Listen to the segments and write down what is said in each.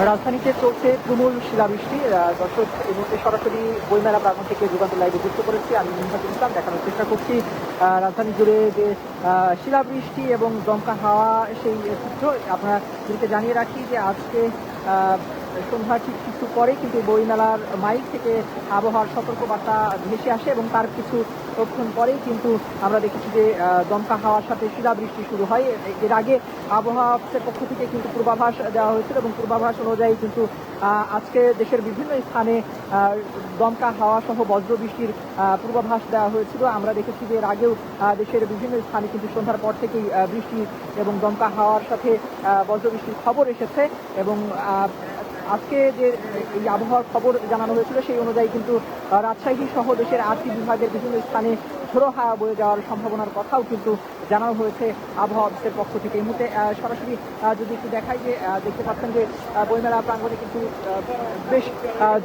রাজধানীতে চলছে তুমুল শিলাবৃষ্টি। দর্শক, এই মুহূর্তে সরাসরি বইমেলা প্রাঙ্গণ থেকে যুগান্তর লাইভে যুক্ত করেছি। আমি মিনহাজুল ইসলাম। দেখানোর চেষ্টা করছি রাজধানী জুড়ে যে শিলাবৃষ্টি এবং দমকা হাওয়া, সেই চিত্র আপনারা দিকে জানিয়ে রাখি যে আজকে সন্ধ্যা ঠিক কিছু পরে কিন্তু বইমেলার মাইক থেকে আবহাওয়ার সতর্কবার্তা ভেসে আসে এবং তার কিছুক্ষণ পরেই কিন্তু আমরা দেখেছি যে দমকা হাওয়ার সাথে শিলাবৃষ্টি শুরু হয়। এর আগে আবহাওয়া অফিসের পক্ষ থেকে কিন্তু পূর্বাভাস দেওয়া হয়েছিল এবং পূর্বাভাস অনুযায়ী কিন্তু আজকে দেশের বিভিন্ন স্থানে দমকা হাওয়া সহ বজ্রবৃষ্টির পূর্বাভাস দেওয়া হয়েছিল। আমরা দেখেছি যে এর আগেও দেশের বিভিন্ন স্থানে কিন্তু সন্ধ্যার পর থেকেই বৃষ্টি এবং দমকা হাওয়ার সাথে বজ্রবৃষ্টির খবর এসেছে এবং আজকে যে এই আবহাওয়ার খবর জানানো হয়েছিল সেই অনুযায়ী কিন্তু রাজশাহী সহ দেশের 8টি বিভাগের বিভিন্ন স্থানে ঝোড়ো হাওয়া বয়ে যাওয়ার সম্ভাবনার কথাও কিন্তু জানানো হয়েছে আবহাওয়া অফিসের পক্ষ থেকে। এই মুহূর্তে সরাসরি যদি একটু দেখাই যে দেখতে পাচ্ছেন যে বইমেলা প্রাঙ্গণে কিন্তু বেশ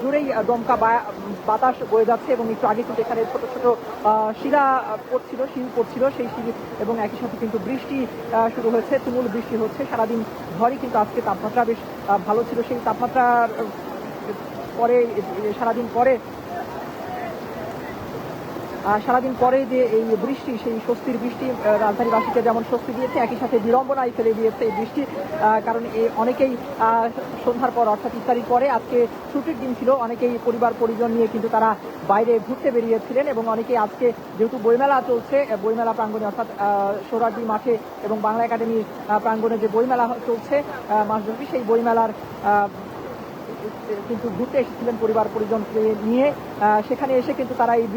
জোরেই দমকা বাতাস বয়ে যাচ্ছে এবং একটু আগে কিন্তু এখানে ছোট ছোট শিল পড়ছিল সেই শিল এবং একই সাথে কিন্তু বৃষ্টি শুরু হয়েছে, তুমুল বৃষ্টি হচ্ছে সারাদিন ভরই। কিন্তু আজকে তাপমাত্রা বেশ ভালো ছিল। সেই তাপমাত্রার পরে সারাদিন পরে যে এই বৃষ্টি, সেই স্বস্তির বৃষ্টি রাজধানীবাসীকে যেমন স্বস্তি দিয়েছে, একই সাথে বিড়ম্বনায় ফেলে দিয়েছে এই বৃষ্টি। কারণ অনেকেই সন্ধ্যার পর অর্থাৎ ইফতারির পরে, আজকে ছুটির দিন ছিল, অনেকেই পরিবার পরিজন নিয়ে কিন্তু তারা বাইরে ঘুরতে বেরিয়েছিলেন এবং অনেকেই আজকে যেহেতু বইমেলা চলছে, বইমেলা প্রাঙ্গণে অর্থাৎ সোহরাওয়ার্দী মাঠে এবং বাংলা একাডেমির প্রাঙ্গণে যে বইমেলা চলছে মাসব্যাপী, সেই বইমেলার কিন্তু ঘুরতে এসেছিলেন পরিবার পরিজনকে নিয়ে। সেখানে এসে কিন্তু তারা এই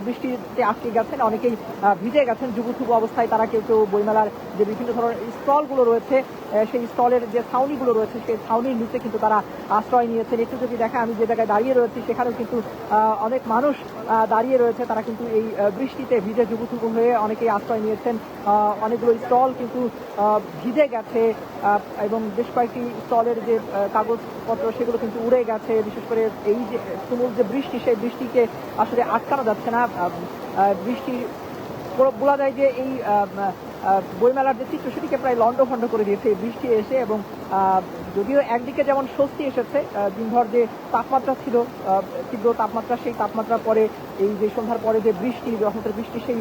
বৃষ্টিতে আটকে গেছেন, অনেকেই ভিজে গেছেন যুবথুবু অবস্থায়। তারা কেউ কেউ বইমেলার যে বিভিন্ন ধরনের স্টলগুলো রয়েছে, সেই স্টলের যে ছাউনিগুলো রয়েছে, সেই ছাউনির নিচে কিন্তু তারা আশ্রয় নিয়েছেন। একটু যদি দেখা, আমি যে জায়গায় দাঁড়িয়ে রয়েছি সেখানেও কিন্তু অনেক মানুষ দাঁড়িয়ে রয়েছে। তারা কিন্তু এই বৃষ্টিতে ভিজে যুবথুবু হয়ে অনেকেই আশ্রয় নিয়েছেন। অনেকগুলো স্টল কিন্তু ভিজে গেছে এবং বেশ কয়েকটি স্টলের যে কাগজপত্র সেগুলো কিন্তু উড়ে গেছে। বিশেষ করে এই যে তুমুল যে বৃষ্টি, সেই বৃষ্টিকে আসলে আটকানো যাচ্ছে না। বৃষ্টি বলা যায় যে এই বইমেলার যে চিত্র সেটিকে প্রায় লণ্ডভণ্ড করে দিয়েছে এই বৃষ্টি এসে। এবং যদিও একদিকে যেমন স্বস্তি এসেছে, দিনভর যে তাপমাত্রা ছিল তীব্র তাপমাত্রা, সেই তাপমাত্রার পরে এই যে সন্ধ্যার পরে যে বৃষ্টি, রহমতের বৃষ্টি, সেই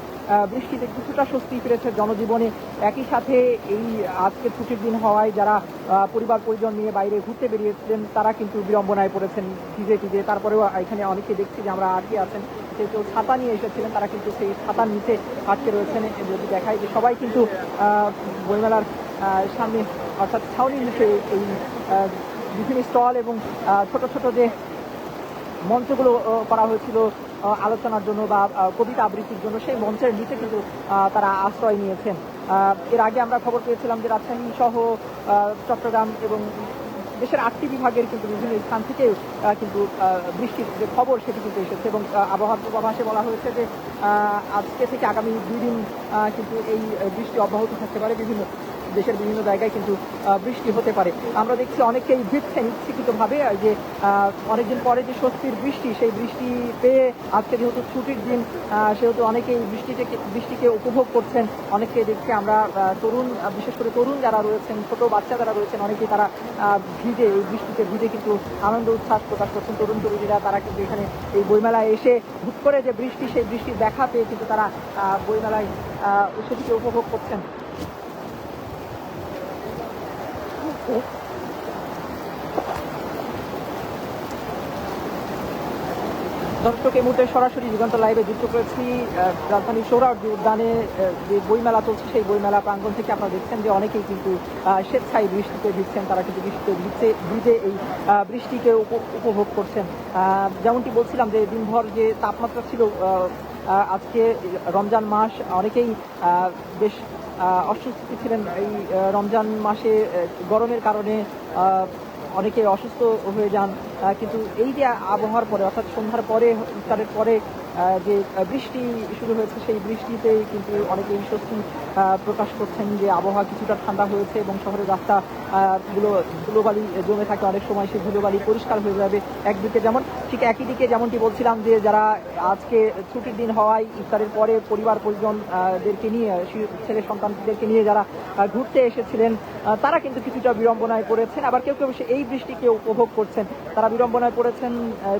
বৃষ্টিতে কিছুটা স্বস্তি ফিরেছে জনজীবনে। একই সাথে এই আজকে ছুটির দিন হওয়ায় যারা পরিবার পরিজন নিয়ে বাইরে ঘুরতে বেরিয়েছিলেন তারা কিন্তু বিড়ম্বনায় পড়েছেন ভিজে। তারপরেও এখানে অনেকে দেখছি যে আমরা আটকে আছেন, কেউ ছাতা নিয়ে এসেছিলেন, তারা কিন্তু সেই ছাতার নিচে আটকে রয়েছেন। যদি দেখায় যে সবাই কিন্তু বইমেলার সামনে অর্থাৎ ছাউনির নিচে এই বিভিন্ন স্টল এবং ছোট ছোট যে মঞ্চগুলো করা হয়েছিল আলোচনার জন্য বা কবিতা আবৃত্তির জন্য, সেই মঞ্চের নিচে কিন্তু তারা আশ্রয় নিয়েছেন। এর আগে আমরা খবর পেয়েছিলাম যে রাজশাহী সহ চট্টগ্রাম এবং দেশের 8টি বিভাগের কিন্তু বিভিন্ন স্থান থেকে কিন্তু বৃষ্টির যে খবর সেটি কিন্তু এসেছে এবং আবহাওয়ার পূর্বাভাসে বলা হয়েছে যে আজকে থেকে আগামী 2 দিন কিন্তু এই বৃষ্টি অব্যাহত থাকতে পারে। দেশের বিভিন্ন জায়গায় কিন্তু বৃষ্টি হতে পারে। আমরা দেখছি অনেকেই ভিজছেন ইচ্ছাকৃতভাবে, যে অনেকদিন পরে যে স্বস্তির বৃষ্টি, সেই বৃষ্টি পেয়ে আজকে যেহেতু ছুটির দিন সেহেতু অনেকেই বৃষ্টিকে উপভোগ করছেন। অনেককে দেখছি আমরা বিশেষ করে তরুণ যারা রয়েছেন, ছোট বাচ্চা যারা রয়েছেন, অনেকেই তারা এই বৃষ্টিতে ভিজে কিন্তু আনন্দ উচ্ছ্বাস প্রকাশ করছেন। তরুণীরা তারা কিন্তু এখানে এই বইমেলায় এসে হুট করে যে বৃষ্টি, সেই বৃষ্টির দেখা পেয়ে কিন্তু তারা বইমেলায় সেটিকে উপভোগ করছেন। দর্শক, এই মুহূর্তে সরাসরি যুগান্তর লাইভে যুক্ত করেছি রাজধানীর সোহরাওয়ার্দী উদ্যানে যে বইমেলা চলছে সেই বইমেলা প্রাঙ্গণ থেকে। আপনারা দেখছেন যে অনেকেই কিন্তু স্বেচ্ছায় বৃষ্টিতে ভিজছেন, তারা কিন্তু ভিজে এই বৃষ্টিকে উপভোগ করছেন। যেমনটি বলছিলাম যে দিনভর যে তাপমাত্রা ছিল, আজকে রমজান মাস, অনেকেই বেশ অস্বস্তি ছিলেন এই রমজান মাসে গরমের কারণে, অনেকে অসুস্থ হয়ে যান। কিন্তু এই যে আবহাওয়ার পরে অর্থাৎ সন্ধ্যার পরে, ইফতারের পরে যে বৃষ্টি শুরু হয়েছে, সেই বৃষ্টিতেই কিন্তু অনেকেই স্বস্তি প্রকাশ করছেন যে আবহাওয়া কিছুটা ঠান্ডা হয়েছে এবং শহরের রাস্তাগুলো ধুলোবালি জমে থাকে, অনেক সময় সেই ধুলোবালি পরিষ্কার হয়ে যাবে। একদিকে যেমন, ঠিক একই দিকে যেমনটি বলছিলাম যে যারা আজকে ছুটির দিন হওয়ায় ইফতারের পরে পরিবার পরিজনদেরকে নিয়ে, ছেলে সন্তানদেরকে নিয়ে যারা ঘুরতে এসেছিলেন তারা কিন্তু কিছুটা বিড়ম্বনায় পড়েছেন। আবার কেউ কেউ এই বৃষ্টিকে উপভোগ করছেন, তারা বিড়ম্বনায় পড়েছেন,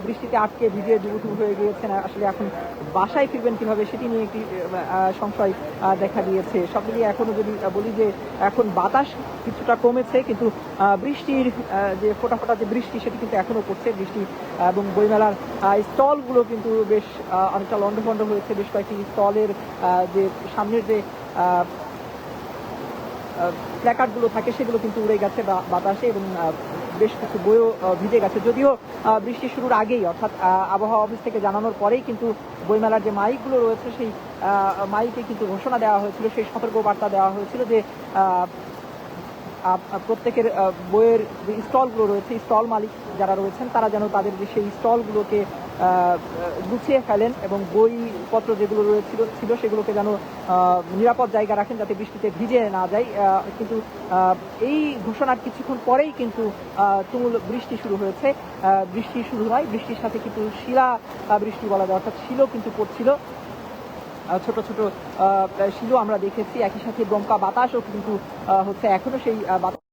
বৃষ্টিতে আটকে ভিজে ডুবুথুবু হয়ে গিয়েছেন। আসলে এখন বাসায় ফিরবেন কিভাবে সেটি নিয়ে একটি সংশয় দেখা দিয়েছে। সব মিলিয়ে এখনো যদি বলি যে এখন বাতাস কিছুটা কমেছে, কিন্তু বৃষ্টির যে ফোটা ফোটা যে বৃষ্টি সেটি কিন্তু এখনো পড়ছে। বৃষ্টি এবং বইমেলার স্টলগুলো কিন্তু বেশ অনেকটা লন্ডভন্ড হয়েছে। বেশ কয়েকটি স্টলের যে সামনের যে প্ল্যাকার্ডগুলো থাকে সেগুলো কিন্তু উড়ে গেছে বাতাসে, এবং বেশ কিছু বইও ভিজে গেছে। যদিও বৃষ্টি শুরুর আগেই, অর্থাৎ আবহাওয়া অফিস থেকে জানানোর পরেই কিন্তু বইমেলার যে মাইকগুলো রয়েছে সেই মাইকে কিন্তু ঘোষণা দেওয়া হয়েছিল, সেই সতর্ক বার্তা দেওয়া হয়েছিল যে প্রত্যেকের বইয়ের যে স্টলগুলো রয়েছে, স্টল মালিক যারা রয়েছেন তারা যেন তাদের সেই স্টলগুলোকে গুছিয়ে ফেলেন এবং বইপত্র যেগুলো ছিল সেগুলোকে যেন নিরাপদ জায়গা রাখেন যাতে বৃষ্টিতে ভিজে না যায়। কিন্তু এই ঘোষণার কিছুক্ষণ পরেই কিন্তু তুমুল বৃষ্টি শুরু হয়েছে। বৃষ্টি শুরু হয়, বৃষ্টির সাথে কিন্তু শিলা বৃষ্টি বলা যায়, অর্থাৎ শিলও কিন্তু পড়ছিল, ছোট ছোট শিলও আমরা দেখেছি। একই সাথে দমকা বাতাসও কিন্তু হচ্ছে, এখনো সেই বাতাস।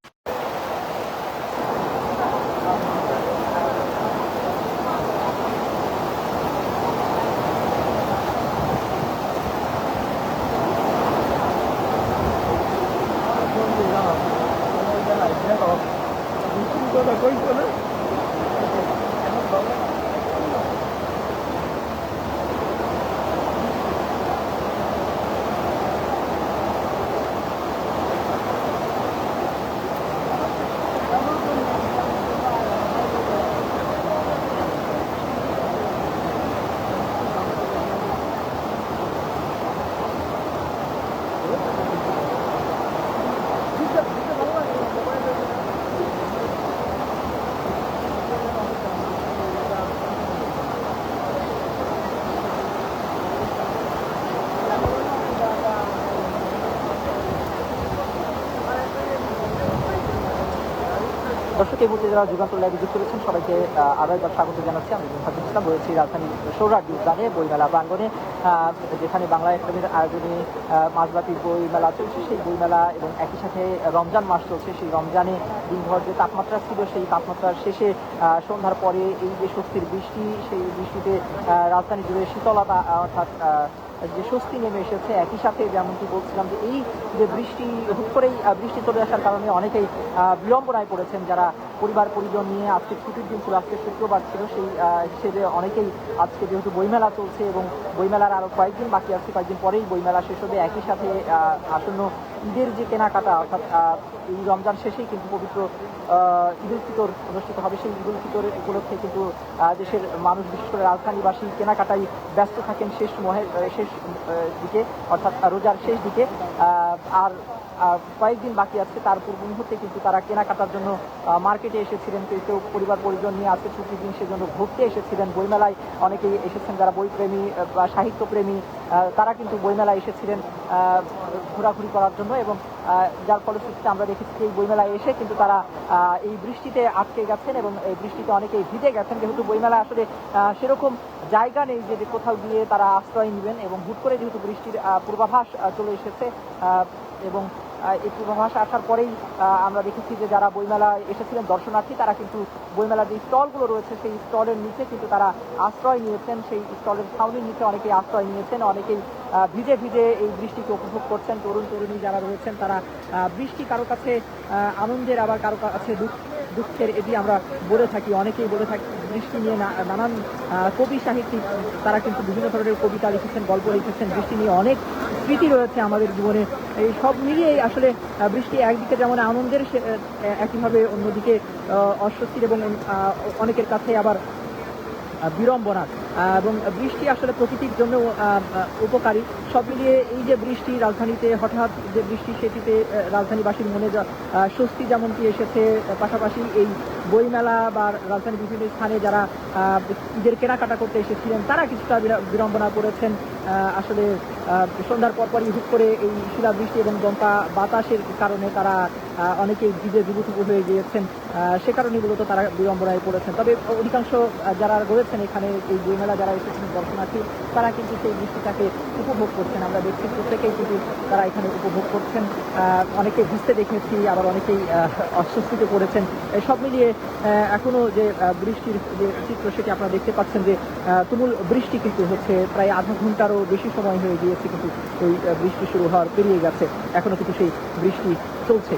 দর্শক, এই মুহূর্তে যারা যুগান্তর লাইভে যুক্ত রয়েছেন সবাইকে আরো একবার স্বাগত জানাচ্ছি। আমি ফারুক ইসলাম রয়েছি রাজধানী সৌরার্দি উদ্যানে বইমেলা প্রাঙ্গণে, যেখানে বাংলা একাডেমির আয়োজনে মাসব্যাপী বইমেলা চলছে। সেই বইমেলা এবং একই সাথে রমজান মাস চলছে। সেই রমজানে দিনভর যে তাপমাত্রা ছিল সেই তাপমাত্রার শেষে সন্ধ্যার পরে এই যে স্বস্তির বৃষ্টি, সেই বৃষ্টিতে রাজধানী জুড়ে শীতলতা, অর্থাৎ যে স্বস্তি নেমে এসেছে। একই সাথে যেমনটি বলছিলাম যে এই যে বৃষ্টি, হুট করেই বৃষ্টি চলে আসার কারণে অনেকেই বিড়ম্বনায় পড়েছেন, যারা পরিবার পরিজন নিয়ে আজকে ছুটির দিন ছিল, আজকে শুক্রবার ছিল, সেই হিসেবে অনেকেই আজকে যেহেতু বইমেলা চলছে এবং বইমেলার আরও কয়েকদিন বাকি আছে, কয়েকদিন পরেই বইমেলা শেষ হবে। একই সাথে আসন্ন ঈদের যে কেনাকাটা, অর্থাৎ এই রমজান শেষেই কিন্তু পবিত্র ঈদ উল ফিতর অনুষ্ঠিত হবে। সেই ঈদ উল ফিতর উপলক্ষে কিন্তু দেশের মানুষ, বিশেষ করে রাজধানীবাসী কেনাকাটায় ব্যস্ত থাকেন শেষ দিকে, অর্থাৎ রোজার শেষ দিকে। আর কয়েকদিন বাকি আছে, তার পূর্ব মুহূর্তে কিন্তু তারা কেনাকাটার জন্য মার্কেটে এসেছিলেন। কেউ পরিবার পরিজন নিয়ে আজকে ছুটির দিন সেজন্য ঘুরতে এসেছিলেন। বইমেলায় অনেকেই এসেছেন যারা বইপ্রেমী বা সাহিত্যপ্রেমী, তারা কিন্তু বইমেলায় এসেছিলেন ঘোরাঘুরি করার জন্য, এবং যার ফলশ্রুতিতে আমরা দেখেছি এই বইমেলায় এসে কিন্তু তারা এই বৃষ্টিতে আটকে গেছেন এবং এই বৃষ্টিতে অনেকেই ভিজে গেছেন। যেহেতু বইমেলা আসলে সেরকম জায়গা নেই যে কোথাও গিয়ে তারা আশ্রয় নেবেন, এবং হুট করে যেহেতু বৃষ্টির পূর্বাভাস চলে এসেছে এবং এই পূর্বাভাস আসার পরেই আমরা দেখেছি যে যারা বইমেলায় এসেছিলেন দর্শনার্থী, তারা কিন্তু বইমেলার যে স্টলগুলো রয়েছে সেই স্টলের নিচে কিন্তু তারা আশ্রয় নিয়েছেন। সেই স্টলের ছাউনির নিচে অনেকেই আশ্রয় নিয়েছেন, অনেকেই ভিজে ভিজে এই বৃষ্টিকে উপভোগ করছেন। তরুণ তরুণী যারা রয়েছেন তারা বৃষ্টি কারো কাছে আনন্দের, আবার কারো কাছে দুঃখের, এটি আমরা বলে থাকি, অনেকেই বলে থাকি। বৃষ্টি নিয়ে নানান কবি সাহিত্যিক তারা কিন্তু বিভিন্ন ধরনের কবিতা লিখেছেন, গল্প লিখেছেন। বৃষ্টি নিয়ে অনেক স্মৃতি রয়েছে আমাদের জীবনে। এই সব মিলিয়েই আসলে বৃষ্টি একদিকে যেমন আনন্দের, একইভাবে অন্যদিকে অস্বস্তির এবং অনেকের কাছে আবার বিড়ম্বনা। এবং বৃষ্টি আসলে প্রকৃতির জন্য উপকারী। সব মিলিয়ে এই যে বৃষ্টি, রাজধানীতে হঠাৎ যে বৃষ্টি, সেটিতে রাজধানীবাসীর মনে স্বস্তি যেমনটি এসেছে, পাশাপাশি এই বইমেলা বা রাজধানীর বিভিন্ন স্থানে যারা ঈদের কেনাকাটা করতে এসেছিলেন তারা কিছুটা বিড়ম্বনা করেছেন। আসলে সন্ধ্যার পরপরই হুট করে এই শিলাবৃষ্টি এবং দমকা বাতাসের কারণে তারা অনেকেই ভিজে ডুবুথুবু হয়ে গিয়েছেন, সে কারণে মূলত তারা বিড়ম্বনায় পড়েছেন। তবে অধিকাংশ যারা রয়েছেন এখানে এই বইমেলা যারা এসেছেন দর্শনার্থী তারা কিন্তু সেই বৃষ্টিটাকে উপভোগ করছেন। আমরা দেখছি প্রত্যেকেই কিন্তু তারা এখানে উপভোগ করছেন। অনেকে ভিজতে দেখেছি, আবার অনেকেই অস্বস্তিতে পড়েছেন। সব মিলিয়ে এখনো যে বৃষ্টির যে চিত্র সেটি আপনারা দেখতে পাচ্ছেন যে তুমুল বৃষ্টি কিন্তু হচ্ছে, প্রায় আধা ঘন্টারও বেশি সময় হয়ে গিয়েছে কিন্তু এই বৃষ্টি শুরু হওয়ার পেরিয়ে গেছে, এখনো কিন্তু সেই বৃষ্টি চলছে।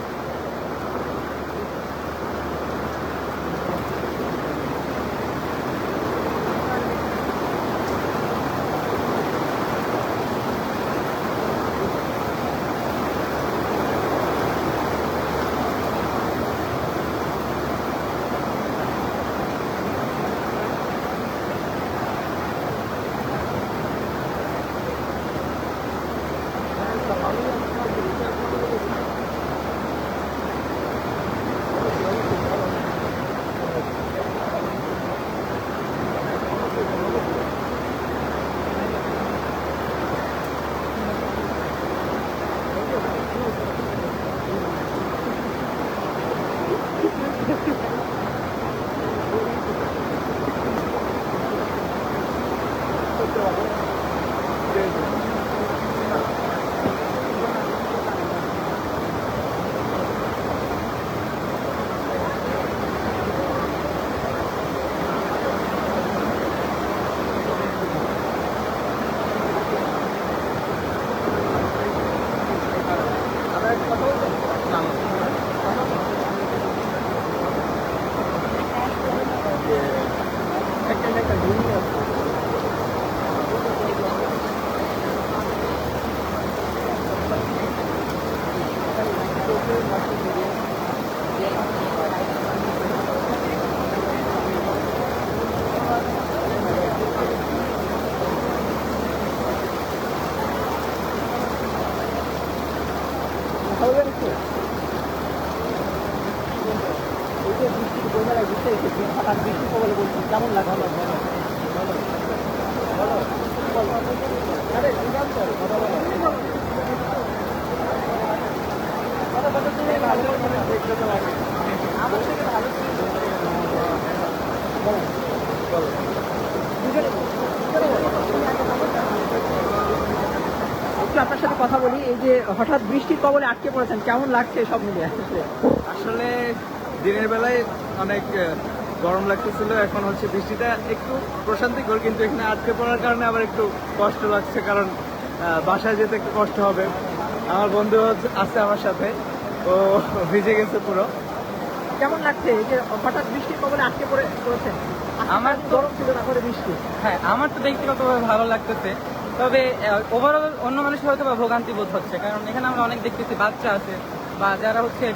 হঠাৎ বৃষ্টি কবলে বলছি, কেমন লাগে? একটু আপনার সাথে কথা বলি, এই যে হঠাৎ বৃষ্টির কবলে আটকে পড়েছেন, কেমন লাগছে সব মিলিয়ে? আসলে দিনের বেলায় অনেক গরম লাগতেছিল, এখন হচ্ছে বৃষ্টিটা একটু প্রশান্তিকর, কিন্তু এখানে আটকে পড়ার কারণে আবার একটু কষ্ট লাগছে, কারণ বাসায় যেতে একটু কষ্ট হবে। আমার বন্ধু আছে আমার সাথে, ও ভিজে গেছে পুরো। কেমন লাগছে এই যে হঠাৎ বৃষ্টির কবলে আটকে পড়েছেন? আমার গরম ছিল না করে বৃষ্টি। হ্যাঁ, আমার তো ব্যক্তিগতভাবে ভালো লাগতেছে, তবে ওভারঅল অন্য মানুষের হয়তো বা ভোগান্তি বোধ হচ্ছে, কারণ এখানে আমরা অনেক দেখতেছি বাচ্চা আছে বা যারা হচ্ছে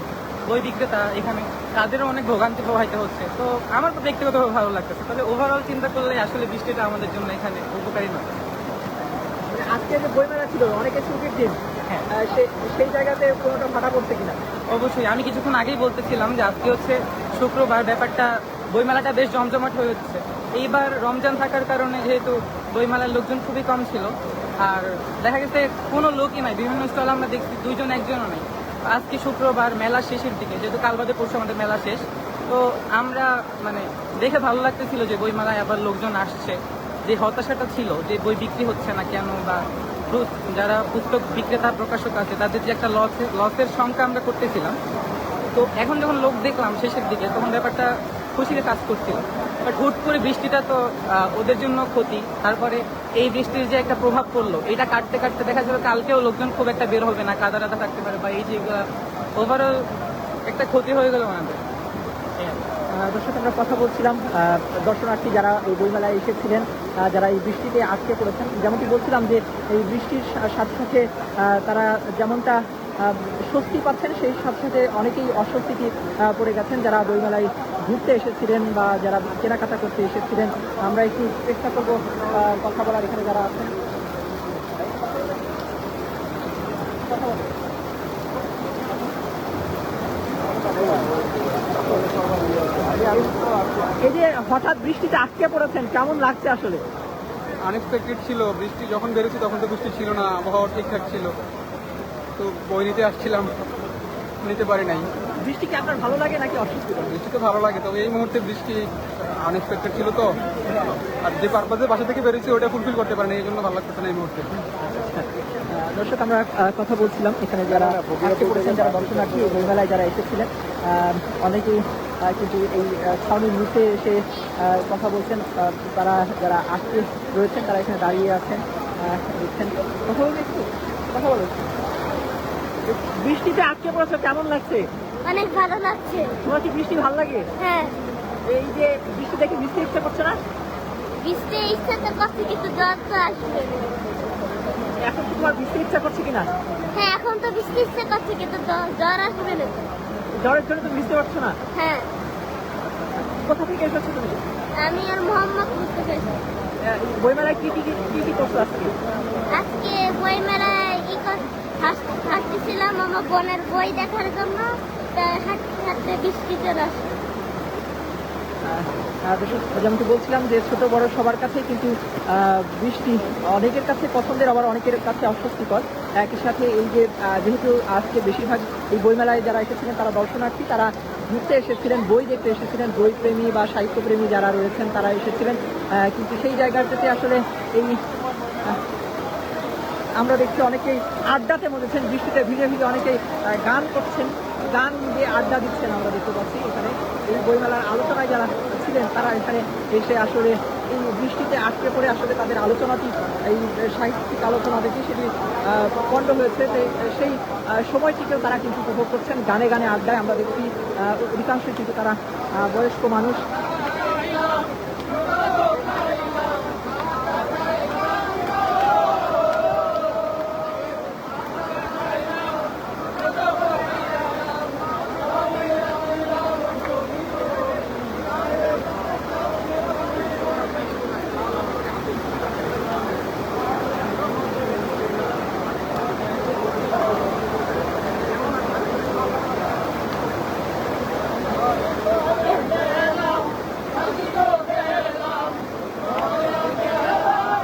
বই বিক্রেতা, এখানে তাদেরও অনেক ভোগান্তি প্রবাহিত হচ্ছে। তো আমার তো ব্যক্তিগতভাবে ভালো লাগতেছে, তবে ওভারঅল চিন্তা করলে আসলে বৃষ্টিটা আমাদের জন্য এখানে উপকারী নয়। আজকে যে বইমেলা ছিল অনেকে ছুটির দিন, হ্যাঁ, সেই জায়গাতে কোনোটা ফাটা পড়ছে কিনা? অবশ্যই। আমি কিছুক্ষণ আগেই বলতেছিলাম যে আজকে হচ্ছে শুক্রবার, ব্যাপারটা বইমেলাটা বেশ জমজমাট হয়ে হচ্ছে। এইবার রমজান থাকার কারণে যেহেতু বইমেলার লোকজন খুবই কম ছিল, আর দেখা গেছে কোনো লোকই নাই, বিভিন্ন স্টল আমরা দেখছি দুইজন একজনও নেই। আজকে শুক্রবার, মেলা শেষের দিকে, যেহেতু কাল বাদে পরশু আমাদের মেলা শেষ, তো আমরা মানে দেখে ভালো লাগতেছিল যে বইমেলায় আবার লোকজন আসছে। যে হতাশাটা ছিল যে বই বিক্রি হচ্ছে না কেন, বা যারা পুস্তক বিক্রেতা প্রকাশক আছে তাদের যে একটা লসের সংখ্যা আমরা করতেছিলাম, তো এখন যখন লোক দেখলাম শেষের দিকে, তখন ব্যাপারটা খুশিতে কাজ করছিল। বাট হুট করে বৃষ্টিটা তো ওদের জন্য ক্ষতি। তারপরে এই বৃষ্টির যে একটা প্রভাব পড়লো, এটা কাটতে কাটতে দেখা যাবে কালকেও লোকজন খুব একটা বের হবে না, কাদা টাদা থাকতে পারে, বা এই যে ওভারঅল একটা ক্ষতি হয়ে গেল আমাদের। দর্শক, আমরা কথা বলছিলাম দর্শনার্থী যারা এই বইমেলায় এসেছিলেন, যারা এই বৃষ্টিতে আটকে পড়েছেন। যেমনটি বলছিলাম যে এই বৃষ্টির সাথে সাথে তারা যেমনটা স্বস্তি পাচ্ছেন, সেই সাথে সাথে অনেকেই অস্বস্তিতে পড়ে গেছেন যারা বইমেলায় ঘুরতে এসেছিলেন বা যারা কেনাকাটা করতে এসেছিলেন। আমরা একটু চেষ্টা করবো কথা বলার, এখানে যারা আছেন কথা বলবো। এই যে হঠাৎ বৃষ্টিতে আটকে পড়েছেন, কেমন লাগছে আসলে? আনএক্সপেক্টেড ছিল, বৃষ্টি যখন বেরোচ্ছি তখন তো বৃষ্টি ছিল না, আবহাওয়া ঠিকঠাক ছিল, তো বই নিতে আসছিলাম, নিতে পারি নাই। বৃষ্টি কি আপনার ভালো লাগে নাকি অস্বস্তিকর? বৃষ্টি তো ভালো লাগে, তবে এই মুহূর্তে বৃষ্টি আনএক্সপেক্টেড ছিল তো, আর যে পারপাসে বাসা থেকে বেরিয়েছি ওটা ফুলফিল করতে পারিনি, এই জন্য ভালো লাগতেছে না এই মুহূর্তে। দর্শক, আমরা কথা বলছিলাম এখানে যারা আটকে পড়েছেন, যারা দর্শনার্থী এই বইমেলায় যারা এসেছিলেন, অনেকেই কিন্তু এই ছাউনির নিচে এসে কথা বলছেন। তারা যারা আটকে রয়েছেন তারা এখানে দাঁড়িয়ে আছেন, দেখছেন। কথা বলবে একটু, কথা বলো। বৃষ্টিতে আটকে পড়েছে, কেমন লাগছে? অনেক ভালো লাগছে। তোমার কি বৃষ্টি ভালো লাগে? হ্যাঁ, এই যে বৃষ্টি দেখে বৃষ্টি ইচ্ছা করছে না? বৃষ্টি ইচ্ছা তো করছে, কিন্তু জ্বর তো আসবে। এখন কি তোমার বৃষ্টি ইচ্ছা করছে কিনা? হ্যাঁ, এখন তো বৃষ্টি ইচ্ছা করছে, কিন্তু জ্বর আসবে না। জ্বরের জন্য তুমি বুঝতে পারছো না? হ্যাঁ, কোথা থেকে এসেছো তুমি? আমি আর মোহাম্মদ বুঝতে পেরেছি। বইমেলায় কি কি কি কি করছো আজকে? আজকে বই মেলায় হাঁটতেছিলাম আমার বোনের বই দেখার জন্য, তাই হাঁটতে হাঁটতে বৃষ্টি চলে আসে। যেমনটি বলছিলাম যে ছোট বড় সবার কাছে কিন্তু বৃষ্টি অনেকের কাছে পছন্দের, আবার অনেকের কাছে অস্বস্তিকর। একই সাথে এই যে যেহেতু আজকে বেশিরভাগ এই বইমেলায় যারা এসেছিলেন তারা দর্শনার্থী, তারা ঘুরতে এসেছিলেন, বই দেখতে এসেছিলেন, বই প্রেমী বা সাহিত্যপ্রেমী যারা রয়েছেন তারা এসেছিলেন, কিন্তু সেই জায়গাটাতে আসলে এই আমরা দেখছি অনেকেই আড্ডাতে মজেছেন, বৃষ্টিতে ভিজে ভিজে অনেকেই গান করছেন, গান দিয়ে আড্ডা দিচ্ছেন আমরা দেখতে পাচ্ছি এখানে। এই বইমেলার আলোচনায় যারা ছিলেন তারা এখানে এসে আসলে এই বৃষ্টিতে আটকে পড়ে আসলে তাদের আলোচনাটি, এই সাহিত্যিক আলোচনা দেখে সেটি পণ্ড হয়েছে, সেই সময়টিকেও তারা কিন্তু উপভোগ করছেন গানে গানে আড্ডায়। আমরা দেখছি অধিকাংশই কিন্তু তারা বয়স্ক মানুষ।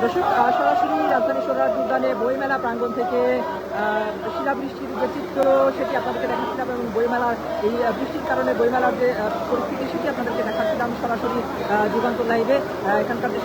দর্শক, সরাসরি রাজধানী সোহরাওয়ার্দী উদ্যানে বইমেলা প্রাঙ্গণ থেকে শিলাবৃষ্টির যে চিত্র সেটি আপনাদেরকে দেখাচ্ছিলাম, এবং বইমেলার এই বৃষ্টির কারণে বইমেলার যে পরিস্থিতি সেটি আপনাদেরকে দেখাচ্ছিলাম সরাসরি যুগান্তর লাইভে। এখানকার যে